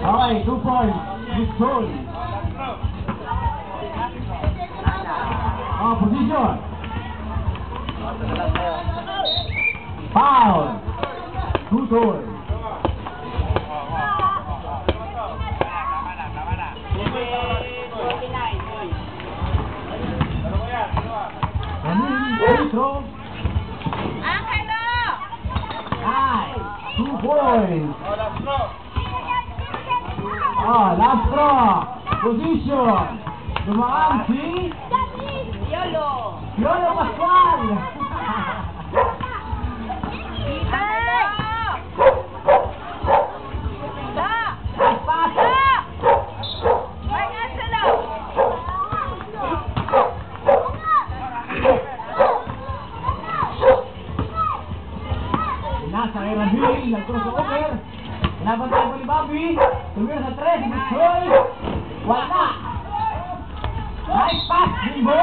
Okay, 2 points. Good goal. Position. Foul. 2 goal. Nice. 2 points. Last throw. Position. Dumaan si Yolo Pascual. Nasa kay Rabil, nag-crossover. Nabantay ko ni Bobby. Tumira sa 3, Bisol. Wala. Nice pass, Jimbo.